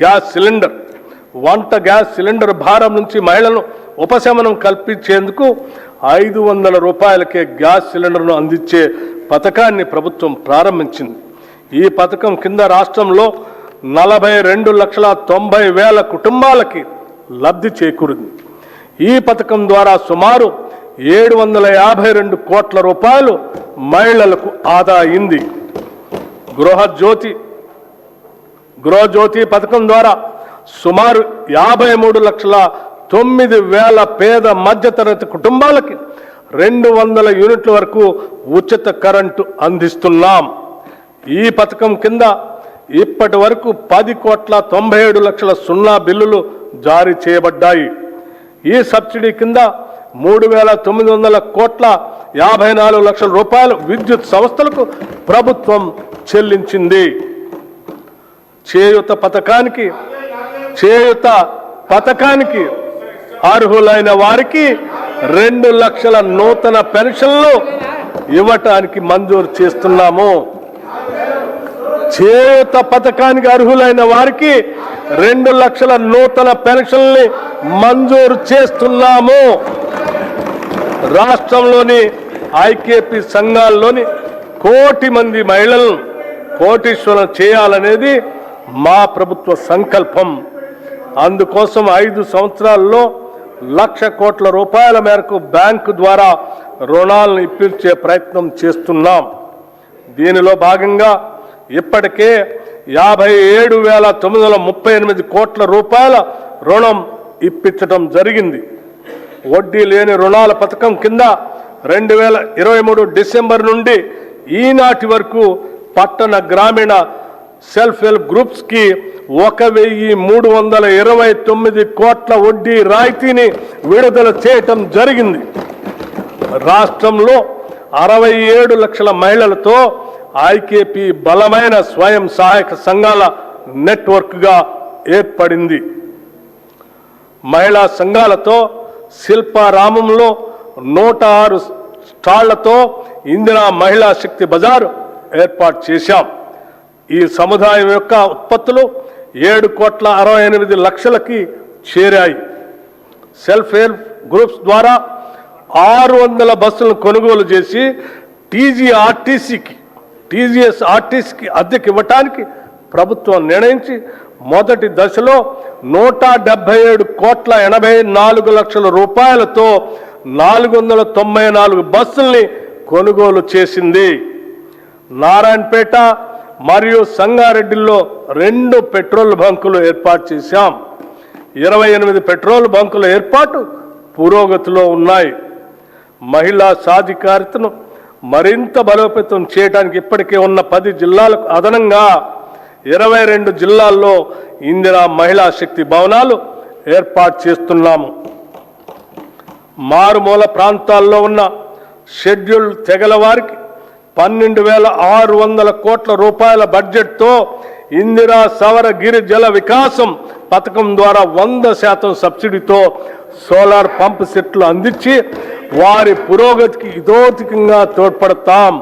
Gas cylinder, వంట gas cylinder భారం నుంచి మహిళలను ఉపశమనం కల్పించేందుకు 500 రూపాయలకే గ్యాస్ సిలిండర్ను అందించే పథకాన్ని ప్రభుత్వం ప్రారంభించింది. ఈ పథకం కింద రాష్ట్రంలో 42,90,000 కుటుంబాలకి లబ్ధి చేకూరింది. ఈ పథకం ద్వారా సుమారు 752 కోట్ల రూపాయలు మహిళలకు ఆదా అయింది. గృహజ్యోతి పథకం ద్వారా సుమారు 53,09,000 పేద మధ్యతరగతి కుటుంబాలకి 200 యూనిట్ల వరకు ఉచిత కరెంటు అందిస్తున్నాం. ఈ పథకం కింద ఇప్పటి వరకు 10,97,00,000 సున్నా బిల్లులు జారీ చేయబడ్డాయి. ఈ సబ్సిడీ కింద 3,900,54,00,000 రూపాయలు విద్యుత్ సంస్థలకు ప్రభుత్వం చెల్లించింది. చేయూత పథకానికి అర్హులైన వారికి 2 లక్షల నూతన పెన్షన్లు ఇవ్వటానికి మంజూరు చేస్తున్నాము. చేయూత పథకానికి అర్హులైన వారికి 2 లక్షల నూతన పెన్షన్లు మంజూరు చేస్తున్నాము. రాష్ట్రంలోని ఐకేపీ సంఘాల్లోని 1 కోటి మంది మహిళలను కోటీశ్వరం చేయాలనేది మా ప్రభుత్వ సంకల్పం. అందుకోసం 5 సంవత్సరాల్లో 1,00,000 కోట్ల రూపాయల మేరకు బ్యాంకు ద్వారా రుణాలను ఇప్పించే ప్రయత్నం చేస్తున్నాం. దీనిలో భాగంగా ఇప్పటికే 57,938 కోట్ల రూపాయల రుణం ఇప్పించడం జరిగింది. వడ్డీ లేని రుణాల పథకం కింద 2023 డిసెంబర్ నుండి ఈనాటి వరకు పట్టణ గ్రామీణ సెల్ఫ్ హెల్ప్ గ్రూప్స్ కి 1,329 కోట్ల వడ్డీ రాయితీని విడుదల చేయటం జరిగింది. రాష్ట్రంలో 67 లక్షల మహిళలతో ఐకేపీ బలమైన స్వయం సహాయక సంఘాల నెట్వర్క్గా ఏర్పడింది. మహిళా సంఘాలతో శిల్పారామంలో 106 స్టాళ్లతో ఇందిరా మహిళా శక్తి బజారు ఏర్పాటు చేశాం. ఈ సముదాయం యొక్క ఉత్పత్తులు 7,68,00,000కి చేరాయి. సెల్ఫ్ హెల్ప్ గ్రూప్స్ ద్వారా 600 బస్సులను కొనుగోలు చేసి టీజీఎస్ఆర్టీసీకి అద్దెకి ఇవ్వటానికి ప్రభుత్వం నిర్ణయించి మొదటి దశలో 177,84,00,000 రూపాయలతో 494 బస్సుల్ని కొనుగోలు చేసింది. నారాయణపేట మరియు సంగారెడ్డిలో 2 పెట్రోల్ బంకులు ఏర్పాటు చేశాం. 28 పెట్రోల్ బంకుల ఏర్పాటు పురోగతిలో ఉన్నాయి. మహిళా సాధికారతను మరింత బలోపేతం చేయడానికి ఇప్పటికే ఉన్న 10 జిల్లాలకు అదనంగా 22 జిల్లాల్లో ఇందిరా మహిళా శక్తి భవనాలు ఏర్పాటు చేస్తున్నాము. మారుమూల ప్రాంతాల్లో ఉన్న షెడ్యూల్ తెగల వారికి 12,600 కోట్ల రూపాయల బడ్జెట్తో ఇందిరా సవర గిరి జల వికాసం పథకం ద్వారా 100% సబ్సిడీతో సోలార్ పంప్ సెట్లు అందించి వారి పురోగతికి ఇదోతికంగా తోడ్పడతాం.